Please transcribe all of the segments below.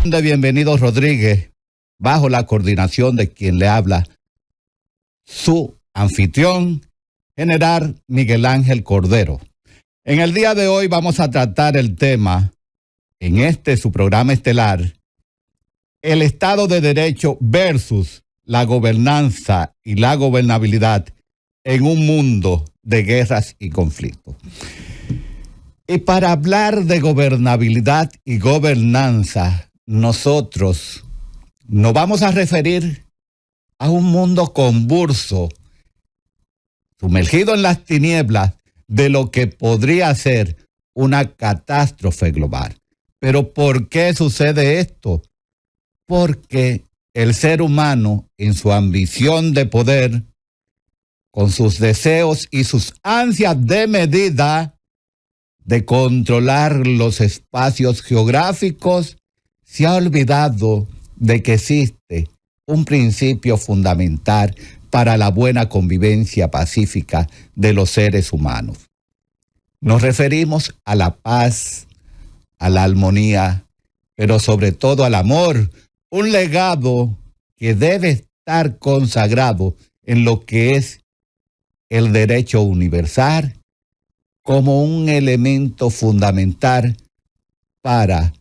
de Bienvenido Rodríguez, bajo la coordinación de quien le habla, su anfitrión, General Miguel Ángel Cordero. En el día de hoy vamos a tratar el tema, en su programa estelar, el Estado de Derecho versus la gobernanza y la gobernabilidad en un mundo de guerras y conflictos. Y para hablar de gobernabilidad y gobernanza, nosotros nos vamos a referir a un mundo convulso, sumergido en las tinieblas de lo que podría ser una catástrofe global. Pero ¿por qué sucede esto? Porque el ser humano, en su ambición de poder, con sus deseos y sus ansias de medida, de controlar los espacios geográficos, se ha olvidado de que existe un principio fundamental para la buena convivencia pacífica de los seres humanos. Nos referimos a la paz, a la armonía, pero sobre todo al amor, un legado que debe estar consagrado en lo que es el derecho universal como un elemento fundamental para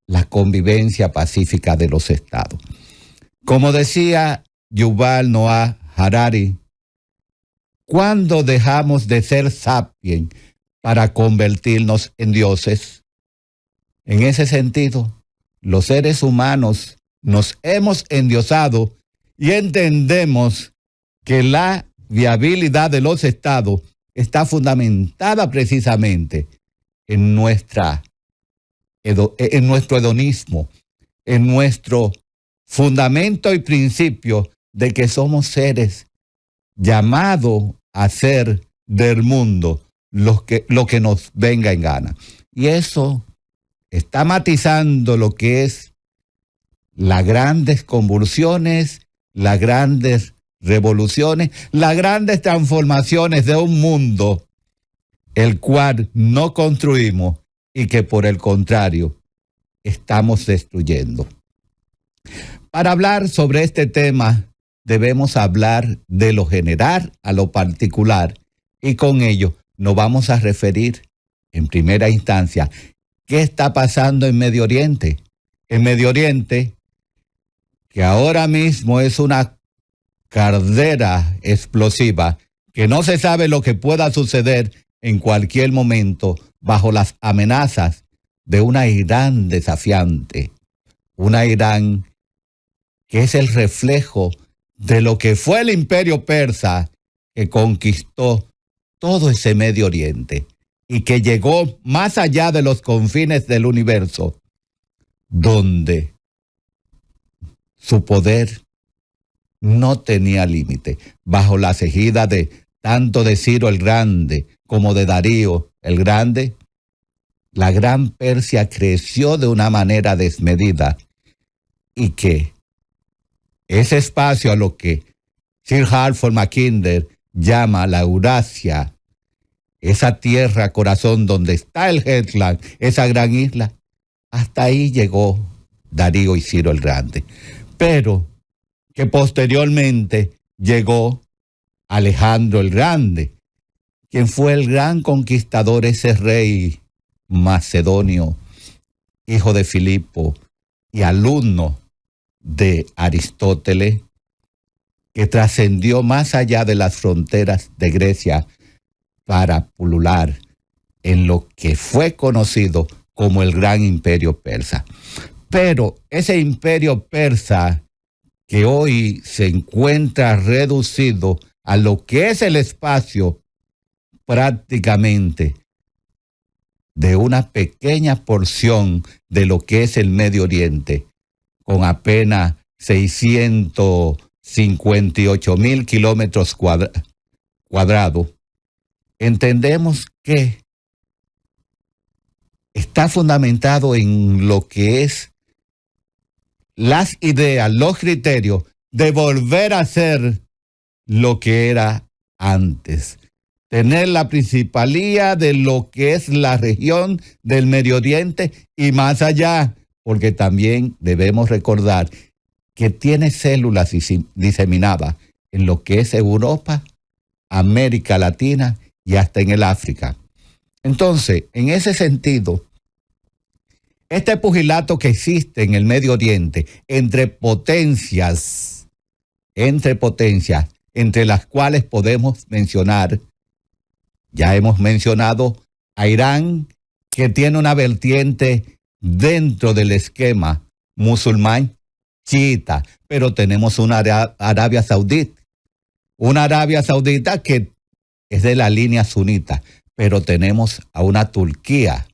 la convivencia pacífica de los estados. Como decía Yuval Noah Harari, ¿cuándo dejamos de ser sapiens para convertirnos en dioses? En ese sentido, los seres humanos nos hemos endiosado y entendemos que la viabilidad de los estados está fundamentada precisamente en nuestro hedonismo, en nuestro fundamento y principio de que somos seres llamados a ser del mundo lo que nos venga en gana. Y eso está matizando lo que es las grandes convulsiones, las grandes revoluciones, las grandes transformaciones de un mundo el cual no construimos y que por el contrario estamos destruyendo. Para hablar sobre este tema debemos hablar de lo general a lo particular y con ello nos vamos a referir en primera instancia qué está pasando en Medio Oriente. En Medio Oriente, que ahora mismo es una caldera explosiva, que no se sabe lo que pueda suceder en cualquier momento bajo las amenazas de una Irán desafiante, una Irán que es el reflejo de lo que fue el imperio persa que conquistó todo ese Medio Oriente y que llegó más allá de los confines del universo, donde su poder no tenía límite. Bajo la égida de tanto de Ciro el Grande como de Darío el Grande, la Gran Persia creció de una manera desmedida y que ese espacio a lo que Sir Halford Mackinder llama la Eurasia, esa tierra corazón donde está el Hetland, esa gran isla, hasta ahí llegó Darío y Ciro el Grande. Pero que posteriormente llegó Alejandro el Grande, quien fue el gran conquistador, ese rey macedonio, hijo de Filipo y alumno de Aristóteles, que trascendió más allá de las fronteras de Grecia para pulular en lo que fue conocido como el Gran Imperio Persa. Pero ese imperio persa que hoy se encuentra reducido a lo que es el espacio prácticamente de una pequeña porción de lo que es el Medio Oriente, con apenas 658,000 kilómetros cuadrados, entendemos que está fundamentado en lo que es las ideas, los criterios de volver a ser lo que era antes. Tener la principalía de lo que es la región del Medio Oriente y más allá, porque también debemos recordar que tiene células diseminadas en lo que es Europa, América Latina y hasta en el África. Entonces, en ese sentido, este pugilato que existe en el Medio Oriente entre potencias, entre las cuales podemos mencionar, ya hemos mencionado a Irán, que tiene una vertiente dentro del esquema musulmán chiita, pero tenemos una Arabia Saudita que es de la línea sunita, pero tenemos a una Turquía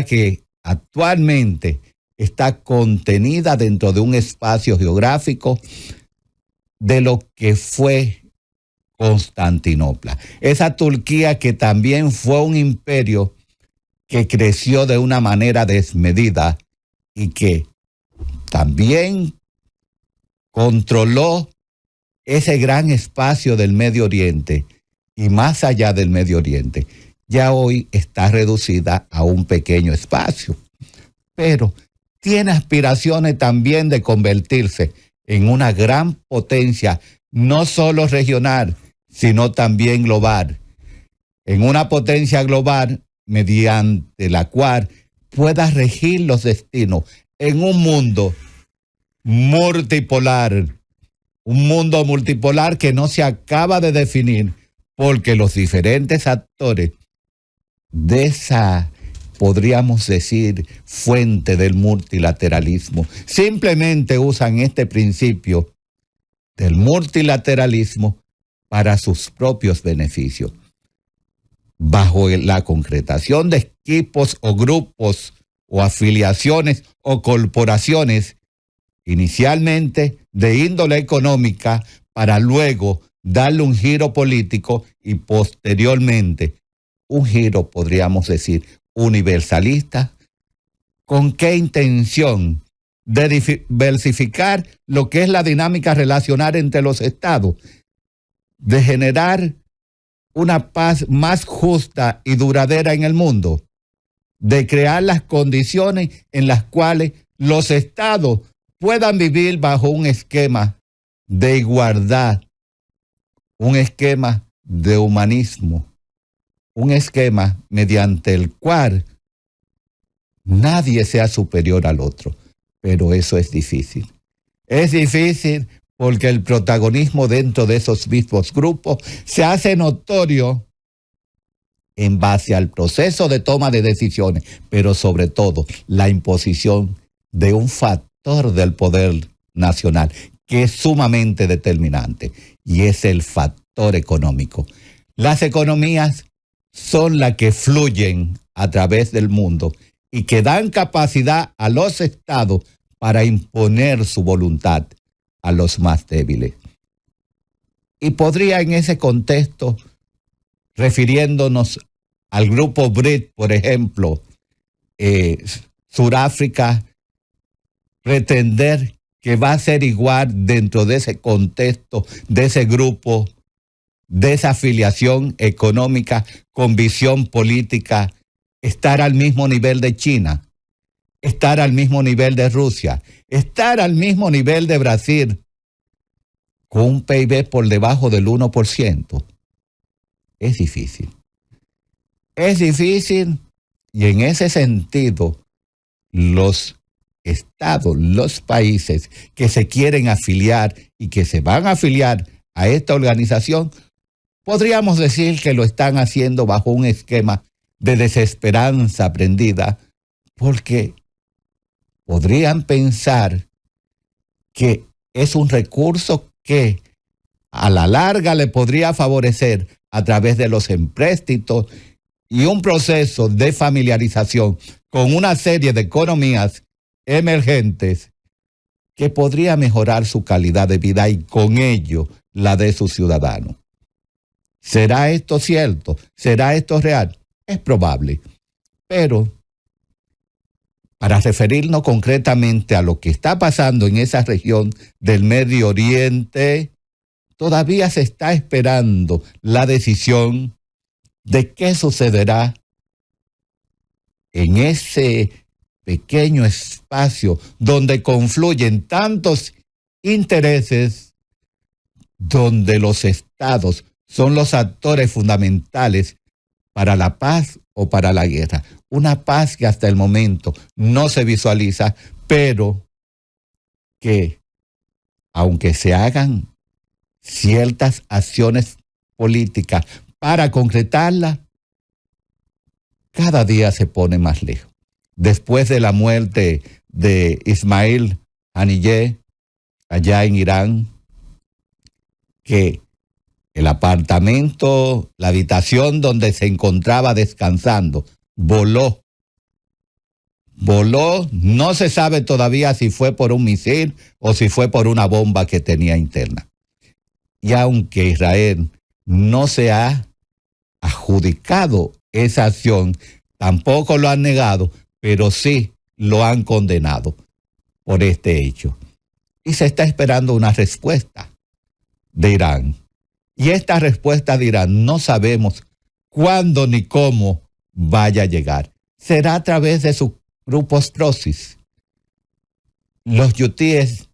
que actualmente está contenida dentro de un espacio geográfico de lo que fue Constantinopla. Esa Turquía que también fue un imperio que creció de una manera desmedida y que también controló ese gran espacio del Medio Oriente y más allá del Medio Oriente. Ya hoy está reducida a un pequeño espacio, pero tiene aspiraciones también de convertirse en una gran potencia, no solo regional, sino también global. En una potencia global mediante la cual pueda regir los destinos en un mundo multipolar que no se acaba de definir porque los diferentes actores de esa, podríamos decir, fuente del multilateralismo, simplemente usan este principio del multilateralismo para sus propios beneficios. Bajo la concretación de equipos o grupos o afiliaciones o corporaciones, inicialmente de índole económica, para luego darle un giro político y posteriormente un giro, podríamos decir, universalista. ¿Con qué intención? De diversificar lo que es la dinámica relacional entre los estados, de generar una paz más justa y duradera en el mundo, de crear las condiciones en las cuales los estados puedan vivir bajo un esquema de igualdad, un esquema de humanismo, un esquema mediante el cual nadie sea superior al otro. Pero eso es difícil. Es difícil porque el protagonismo dentro de esos mismos grupos se hace notorio en base al proceso de toma de decisiones, pero sobre todo la imposición de un factor del poder nacional que es sumamente determinante, y es el factor económico. Las economías son las que fluyen a través del mundo y que dan capacidad a los estados para imponer su voluntad a los más débiles. Y podría en ese contexto, refiriéndonos al grupo BRIC, por ejemplo, Sudáfrica, pretender que va a ser igual dentro de ese contexto, de ese grupo, de esa afiliación económica con visión política, estar al mismo nivel de China, estar al mismo nivel de Rusia, estar al mismo nivel de Brasil, con un PIB por debajo del 1%. Es difícil. Es difícil, y en ese sentido, los estados, los países que se quieren afiliar y que se van a afiliar a esta organización, podríamos decir que lo están haciendo bajo un esquema de desesperanza aprendida, porque podrían pensar que es un recurso que a la larga le podría favorecer a través de los empréstitos y un proceso de familiarización con una serie de economías emergentes que podría mejorar su calidad de vida y con ello la de sus ciudadanos. ¿Será esto cierto? ¿Será esto real? Es probable, pero para referirnos concretamente a lo que está pasando en esa región del Medio Oriente, todavía se está esperando la decisión de qué sucederá en ese pequeño espacio donde confluyen tantos intereses, donde los estados son los actores fundamentales para la paz o para la guerra. Una paz que hasta el momento no se visualiza, pero que aunque se hagan ciertas acciones políticas para concretarla, cada día se pone más lejos. Después de la muerte de Ismail Haniyeh allá en Irán, que el apartamento, la habitación donde se encontraba descansando, voló, no se sabe todavía si fue por un misil o si fue por una bomba que tenía interna. Y aunque Israel no se ha adjudicado esa acción, tampoco lo han negado, pero sí lo han condenado por este hecho. Y se está esperando una respuesta de Irán. Y esta respuesta de Irán no sabemos cuándo ni cómo vaya a llegar. Será a través de sus grupos proxys. Los hutíes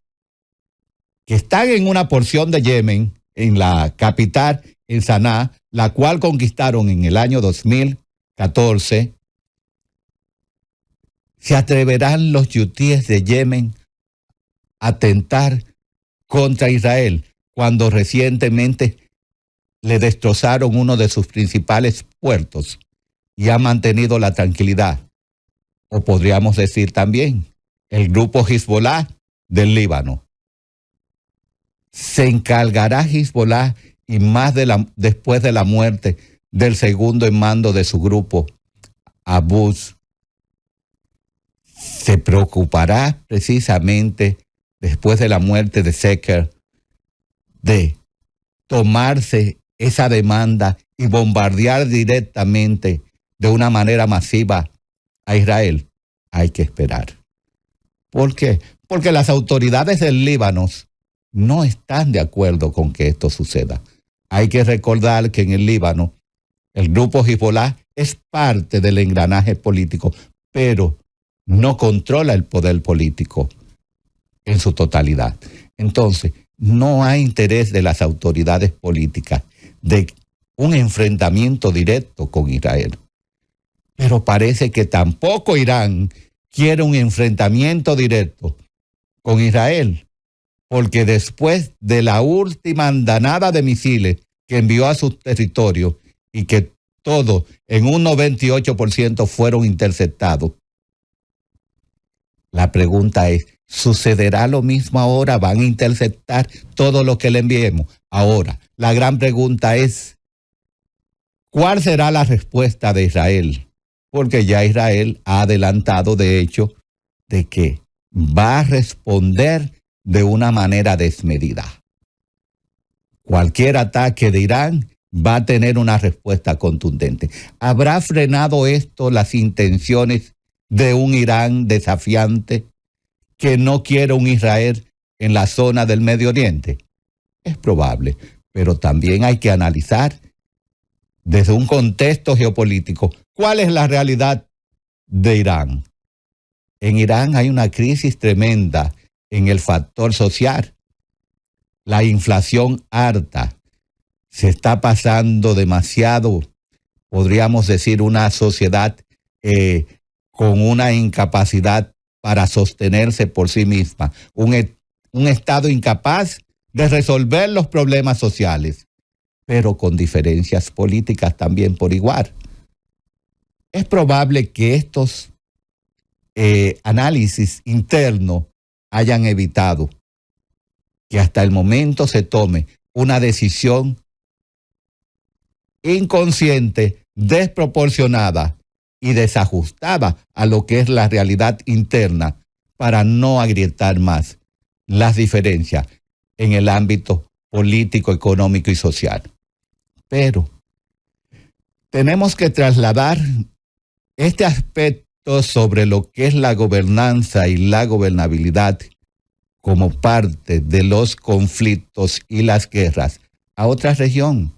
que están en una porción de Yemen, en la capital, en Saná, la cual conquistaron en el año 2014, ¿se atreverán los hutíes de Yemen a atentar contra Israel cuando recientemente le destrozaron uno de sus principales puertos y ha mantenido la tranquilidad? O podríamos decir también el grupo Hezbollah del Líbano. Se encargará Hezbollah, y más después de la muerte del segundo en mando de su grupo, Abbas, se preocupará precisamente después de la muerte de Seker de tomarse esa demanda y bombardear directamente de una manera masiva a Israel. Hay que esperar. ¿Por qué? Porque las autoridades del Líbano no están de acuerdo con que esto suceda. Hay que recordar que en el Líbano el grupo Hezbollah es parte del engranaje político, pero no controla el poder político en su totalidad. Entonces, no hay interés de las autoridades políticas de un enfrentamiento directo con Israel. Pero parece que tampoco Irán quiere un enfrentamiento directo con Israel, porque después de la última andanada de misiles que envió a su territorio y que todos en un 98% fueron interceptados, la pregunta es, ¿sucederá lo mismo ahora? ¿Van a interceptar todo lo que le enviemos? Ahora, la gran pregunta es, ¿cuál será la respuesta de Israel? Porque ya Israel ha adelantado, de hecho, de que va a responder de una manera desmedida. Cualquier ataque de Irán va a tener una respuesta contundente. ¿Habrá frenado esto las intenciones de un Irán desafiante que no quiere un Israel en la zona del Medio Oriente? Es probable, pero también hay que analizar desde un contexto geopolítico cuál es la realidad de Irán. En Irán hay una crisis tremenda en el factor social. La inflación alta. Se está pasando demasiado, podríamos decir, una sociedad con una incapacidad para sostenerse por sí misma. Un Estado incapaz de resolver los problemas sociales, pero con diferencias políticas también por igual. Es probable que estos análisis internos hayan evitado que hasta el momento se tome una decisión inconsciente, desproporcionada y desajustada a lo que es la realidad interna para no agrietar más las diferencias en el ámbito político, económico y social. Pero tenemos que trasladar este aspecto sobre lo que es la gobernanza y la gobernabilidad como parte de los conflictos y las guerras a otra región.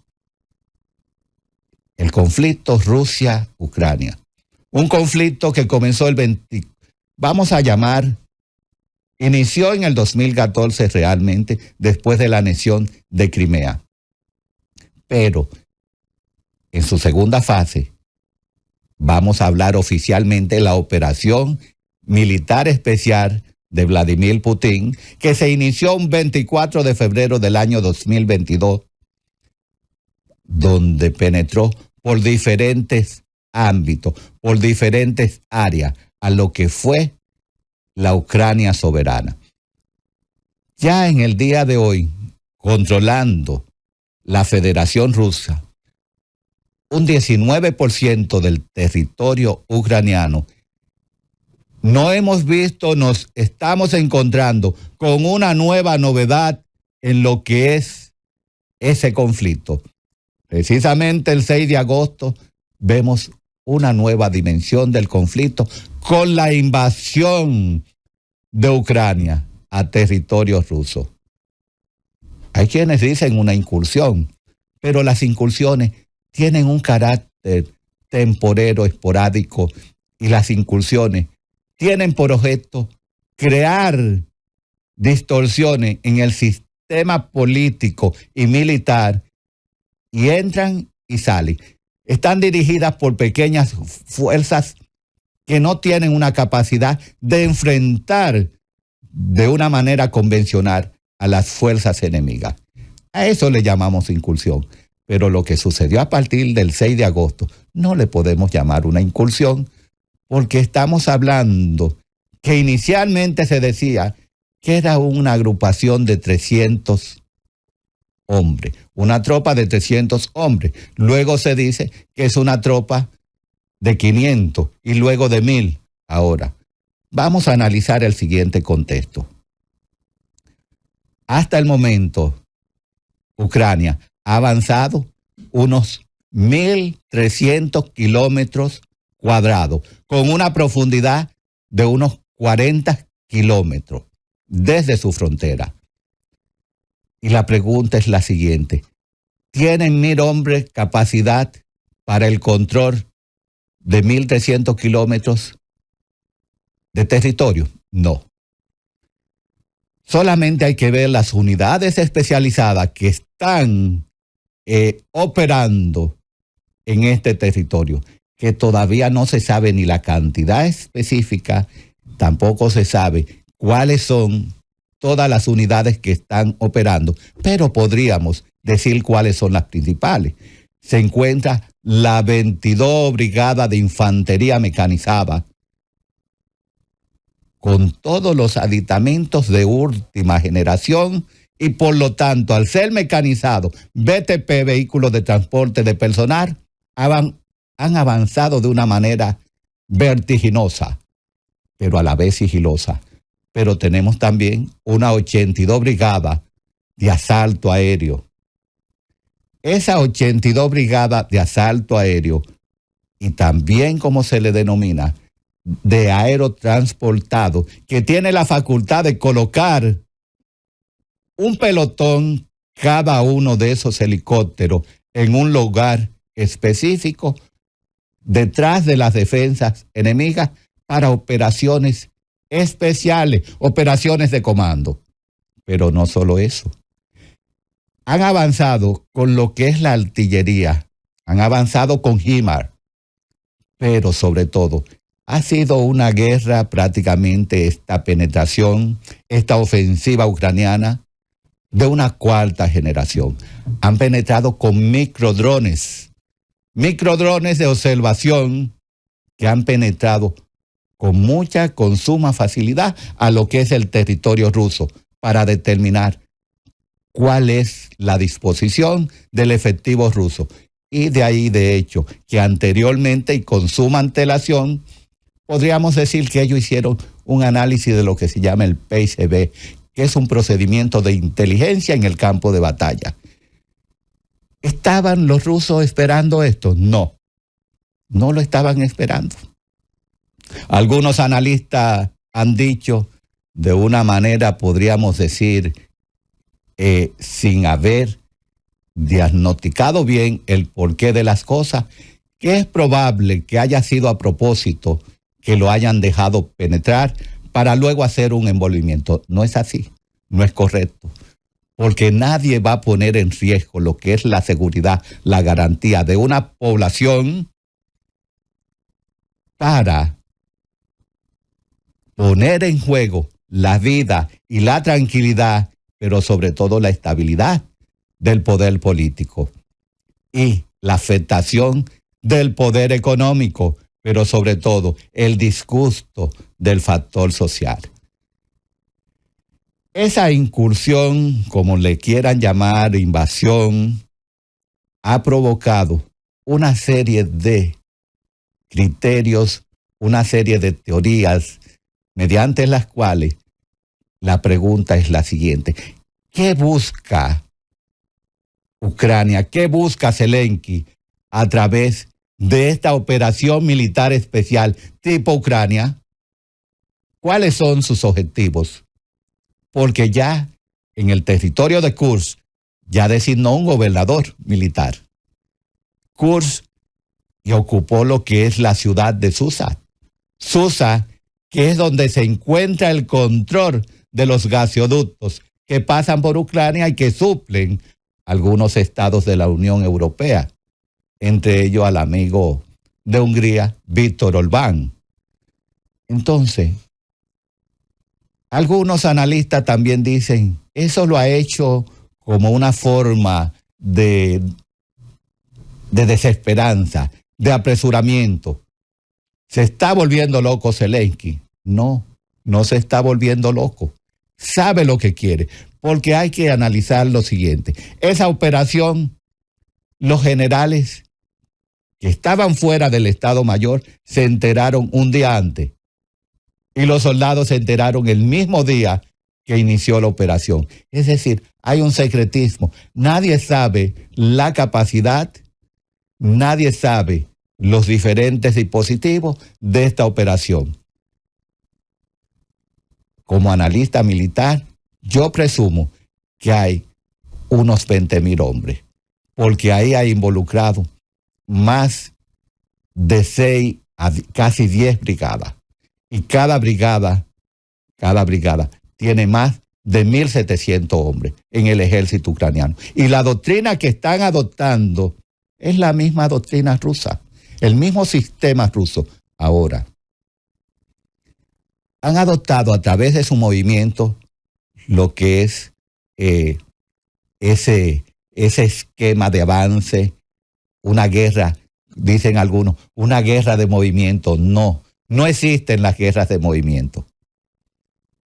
El conflicto Rusia-Ucrania. Un conflicto que comenzó el vamos a llamar, inició en el 2014 realmente, después de la anexión de Crimea. Pero en su segunda fase, vamos a hablar oficialmente de la operación militar especial de Vladimir Putin, que se inició un 24 de febrero del año 2022, donde penetró por diferentes ámbitos, por diferentes áreas, a lo que fue la Ucrania soberana. Ya en el día de hoy, controlando la Federación Rusa, un 19% del territorio ucraniano, no hemos visto, nos estamos encontrando con una nueva novedad en lo que es ese conflicto. Precisamente el 6 de agosto vemos una nueva dimensión del conflicto con la invasión de Ucrania a territorio ruso. Hay quienes dicen una incursión, pero las incursiones tienen un carácter temporero, esporádico, y las incursiones tienen por objeto crear distorsiones en el sistema político y militar, y entran y salen. Están dirigidas por pequeñas fuerzas que no tienen una capacidad de enfrentar de una manera convencional a las fuerzas enemigas. A eso le llamamos incursión. Pero lo que sucedió a partir del 6 de agosto no le podemos llamar una incursión, porque estamos hablando que inicialmente se decía que era una agrupación de 300 hombres, una tropa de 300 hombres. Luego se dice que es una tropa de 500 y luego de 1000. Ahora, vamos a analizar el siguiente contexto. Hasta el momento, Ucrania ha avanzado unos 1.300 kilómetros cuadrados, con una profundidad de unos 40 kilómetros desde su frontera. Y la pregunta es la siguiente: ¿tienen 1.000 hombres capacidad para el control de 1.300 kilómetros de territorio? No. Solamente hay que ver las unidades especializadas que están operando en este territorio, que todavía no se sabe ni la cantidad específica, tampoco se sabe cuáles son todas las unidades que están operando, pero podríamos decir cuáles son las principales. Se encuentra la 22 Brigada de Infantería Mecanizada, con todos los aditamentos de última generación, y por lo tanto, al ser mecanizado, BTP, vehículos de transporte de personal, han avanzado de una manera vertiginosa, pero a la vez sigilosa. Pero tenemos también una 82 Brigada de Asalto Aéreo. Esa 82 Brigada de Asalto Aéreo, y también como se le denomina, de aerotransportado, que tiene la facultad de colocar un pelotón cada uno de esos helicópteros en un lugar específico detrás de las defensas enemigas para operaciones especiales, operaciones de comando. Pero no solo eso. Han avanzado con lo que es la artillería, han avanzado con HIMARS, pero sobre todo ha sido una guerra prácticamente, esta penetración, esta ofensiva ucraniana, de una cuarta generación. Han penetrado con microdrones de observación, que han penetrado con suma facilidad a lo que es el territorio ruso, para determinar cuál es la disposición del efectivo ruso. Y de ahí, de hecho, que anteriormente y con suma antelación, podríamos decir que ellos hicieron un análisis de lo que se llama el PSB, que es un procedimiento de inteligencia en el campo de batalla. ¿Estaban los rusos esperando esto? No, no lo estaban esperando. Algunos analistas han dicho de una manera, podríamos decir, sin haber diagnosticado bien el porqué de las cosas, que es probable que haya sido a propósito que lo hayan dejado penetrar para luego hacer un envolvimiento. No es así, no es correcto, porque nadie va a poner en riesgo lo que es la seguridad, la garantía de una población para poner en juego la vida y la tranquilidad, pero sobre todo la estabilidad del poder político y la afectación del poder económico, pero sobre todo el disgusto del factor social. Esa incursión, como le quieran llamar, invasión, ha provocado una serie de criterios, una serie de teorías, mediante las cuales la pregunta es la siguiente: ¿qué busca Ucrania? ¿Qué busca Zelensky a través de esta operación militar especial tipo Ucrania? ¿Cuáles son sus objetivos? Porque ya en el territorio de Kursk ya designó un gobernador militar. Kursk y ocupó lo que es la ciudad de Susa. Susa, que es donde se encuentra el control de los gasoductos que pasan por Ucrania y que suplen algunos estados de la Unión Europea, entre ellos al amigo de Hungría, Víctor Orbán. Entonces, algunos analistas también dicen, eso lo ha hecho como una forma de desesperanza, de apresuramiento. ¿Se está volviendo loco Zelensky? No, no se está volviendo loco. Sabe lo que quiere, porque hay que analizar lo siguiente. Esa operación, los generales que estaban fuera del Estado Mayor se enteraron un día antes y los soldados se enteraron el mismo día que inició la operación. Es decir, hay un secretismo. Nadie sabe la capacidad, nadie sabe los diferentes dispositivos de esta operación. Como analista militar, yo presumo que hay unos 20,000 hombres, porque ahí hay involucrado más de 6 a casi 10 brigadas. Y cada brigada tiene más de 1,700 hombres en el ejército ucraniano. Y la doctrina que están adoptando es la misma doctrina rusa, el mismo sistema ruso. Ahora, han adoptado a través de su movimiento lo que es ese esquema de avance, una guerra, dicen algunos, una guerra de movimiento. No existen las guerras de movimiento.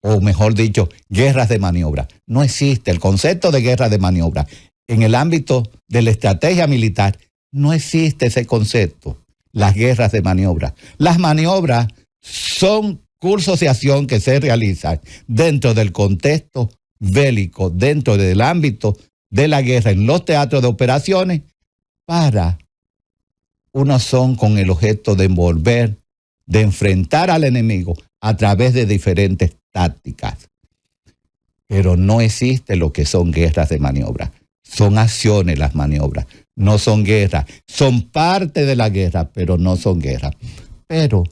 O mejor dicho, guerras de maniobra. No existe el concepto de guerra de maniobra. En el ámbito de la estrategia militar, no existe ese concepto, las guerras de maniobra. Las maniobras son cursos de acción que se realizan dentro del contexto bélico, dentro del ámbito de la guerra, en los teatros de operaciones, unos son con el objeto de envolver, de enfrentar al enemigo a través de diferentes tácticas. Pero no existe lo que son guerras de maniobra. Son acciones las maniobras, no son guerras. Son parte de la guerra, pero no son guerras. Pero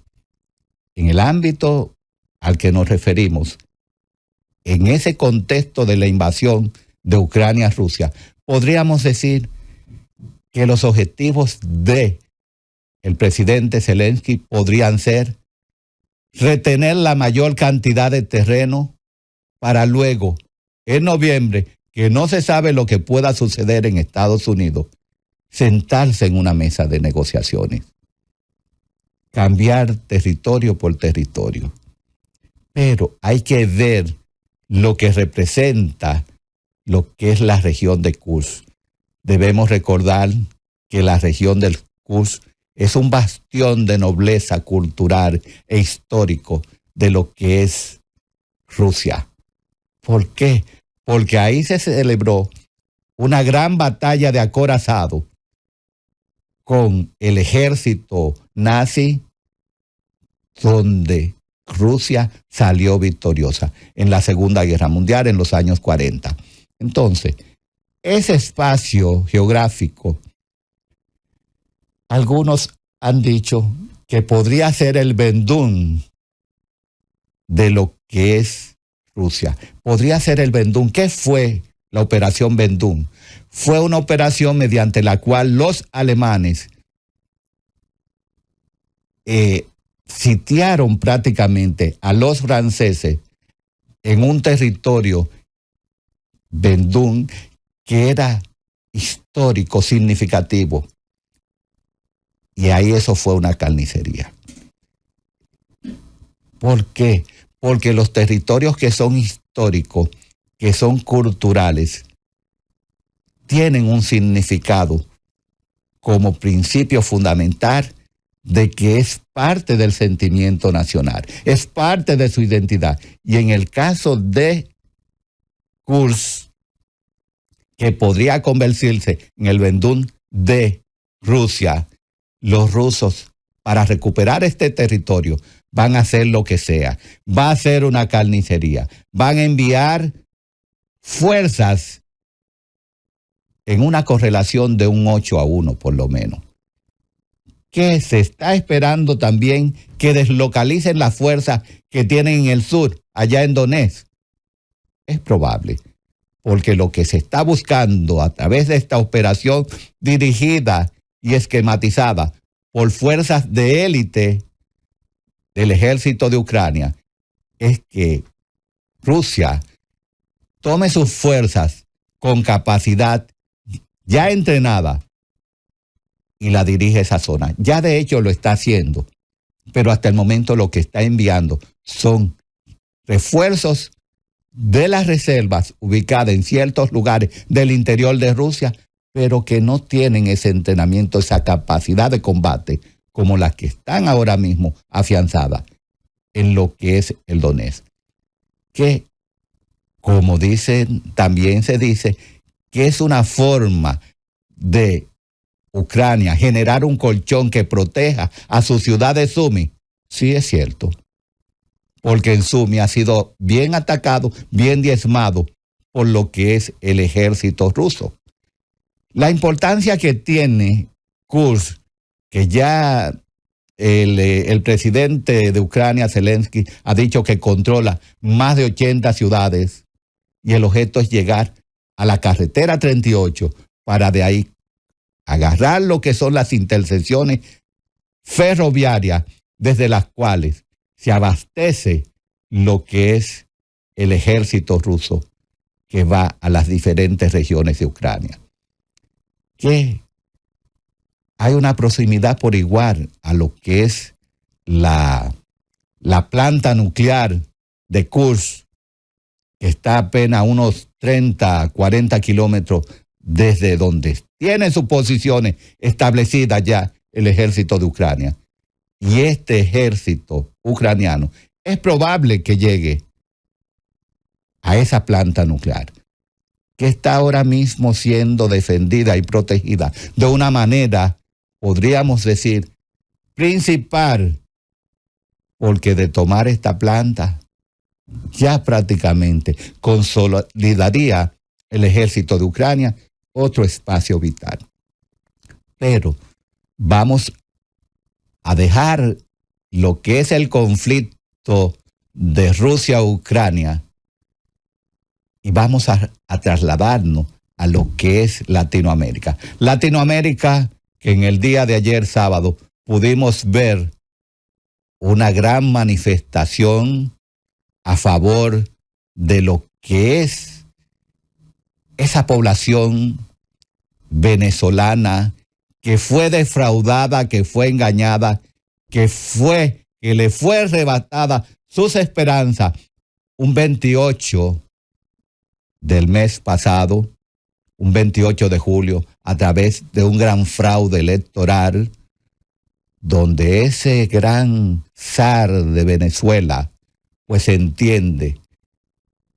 en el ámbito al que nos referimos, en ese contexto de la invasión de Ucrania a Rusia, podríamos decir que los objetivos de el presidente Zelensky podrían ser retener la mayor cantidad de terreno para luego, en noviembre, que no se sabe lo que pueda suceder en Estados Unidos, sentarse en una mesa de negociaciones, cambiar territorio por territorio. Pero hay que ver lo que representa lo que es la región de Kursk. Debemos recordar que la región del Kursk es un bastión de nobleza cultural e histórico de lo que es Rusia. ¿Por qué? Porque ahí se celebró una gran batalla de acorazado con el ejército nazi, donde Rusia salió victoriosa en la Segunda Guerra Mundial en los años 40. Entonces, ese espacio geográfico, algunos han dicho que podría ser el Vendún de lo que es Rusia. Podría ser el Vendún. ¿Qué fue la operación Vendún? Fue una operación mediante la cual los alemanes sitiaron prácticamente a los franceses en un territorio Vendún que era histórico, significativo. Y ahí eso fue una carnicería. ¿Por qué? Porque los territorios que son históricos, que son culturales, tienen un significado como principio fundamental de que es parte del sentimiento nacional, es parte de su identidad. Y en el caso de Kursk, que podría convertirse en el Vendún de Rusia, los rusos, para recuperar este territorio, van a hacer lo que sea. Va a ser una carnicería. Van a enviar fuerzas en una correlación de un 8-1 por lo menos. Que se está esperando también que deslocalicen las fuerzas que tienen en el sur, allá en Donetsk. Es probable, porque lo que se está buscando a través de esta operación dirigida y esquematizada por fuerzas de élite del ejército de Ucrania es que Rusia tome sus fuerzas con capacidad ya entrenada y la dirige a esa zona. Ya de hecho lo está haciendo, pero hasta el momento lo que está enviando son refuerzos de las reservas ubicadas en ciertos lugares del interior de Rusia, pero que no tienen ese entrenamiento, esa capacidad de combate como las que están ahora mismo afianzadas en lo que es el Donetsk. Que, como dicen, también se dice que es una forma de Ucrania generar un colchón que proteja a su ciudad de Sumy. Sí, es cierto, porque en Sumy ha sido bien atacado, bien diezmado por lo que es el ejército ruso. La importancia que tiene Kursk, que ya el presidente de Ucrania, Zelensky, ha dicho que controla más de 80 ciudades y el objeto es llegar a la carretera 38 para de ahí agarrar lo que son las intersecciones ferroviarias desde las cuales se abastece lo que es el ejército ruso que va a las diferentes regiones de Ucrania. Que hay una proximidad por igual a lo que es la planta nuclear de Kursk, que está apenas a unos 30, 40 kilómetros desde donde tiene sus posiciones establecidas ya el ejército de Ucrania. Y este ejército ucraniano es probable que llegue a esa planta nuclear, que está ahora mismo siendo defendida y protegida de una manera, podríamos decir, principal, porque de tomar esta planta ya prácticamente consolidaría el ejército de Ucrania otro espacio vital. Pero vamos a dejar lo que es el conflicto de Rusia-Ucrania y vamos a trasladarnos a lo que es Latinoamérica. Latinoamérica, que en el día de ayer sábado pudimos ver una gran manifestación a favor de lo que es esa población venezolana que fue defraudada, que fue engañada, que le fue arrebatada sus esperanzas un 28 del mes pasado, un 28 de julio, a través de un gran fraude electoral, donde ese gran zar de Venezuela, pues entiende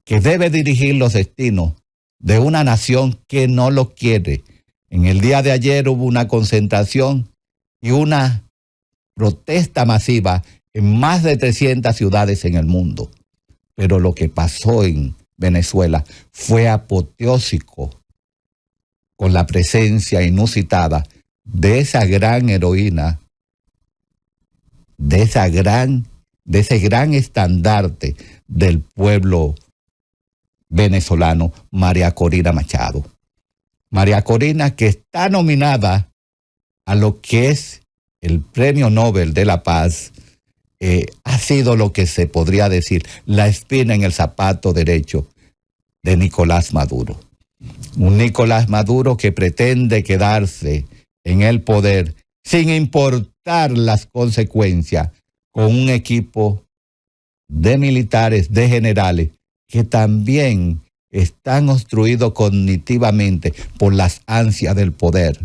que debe dirigir los destinos de una nación que no lo quiere. En el día de ayer hubo una concentración y una protesta masiva en más de 300 ciudades en el mundo. Pero lo que pasó en Venezuela fue apoteósico, con la presencia inusitada de esa gran heroína de ese gran estandarte del pueblo venezolano, María Corina Machado. María Corina, que está nominada a lo que es el Premio Nobel de la Paz, ha sido lo que se podría decir la espina en el zapato derecho de Nicolás Maduro. Un Nicolás Maduro que pretende quedarse en el poder sin importar las consecuencias, con un equipo de militares, de generales, que también están obstruidos cognitivamente por las ansias del poder.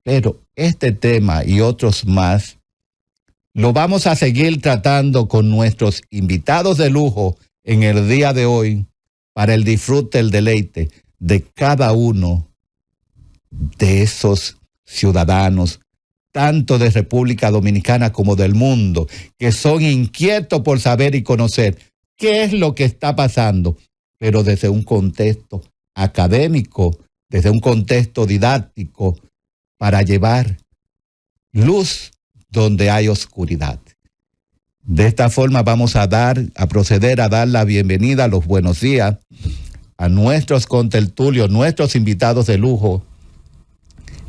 Pero este tema y otros más lo vamos a seguir tratando con nuestros invitados de lujo en el día de hoy para el disfrute, el deleite de cada uno de esos ciudadanos, tanto de República Dominicana como del mundo, que son inquietos por saber y conocer qué es lo que está pasando, pero desde un contexto académico, desde un contexto didáctico, para llevar luz donde hay oscuridad. De esta forma vamos a proceder a dar la bienvenida, los buenos días a nuestros contertulios, nuestros invitados de lujo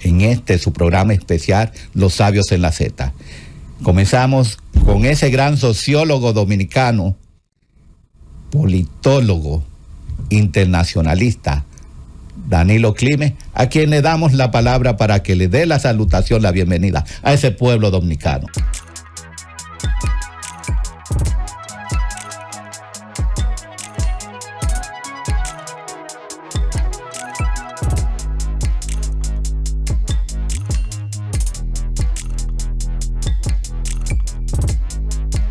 en su programa especial, Los Sabios en la Z. Comenzamos con ese gran sociólogo dominicano, politólogo, internacionalista, Danilo Climes, a quien le damos la palabra para que le dé la salutación, la bienvenida a ese pueblo dominicano.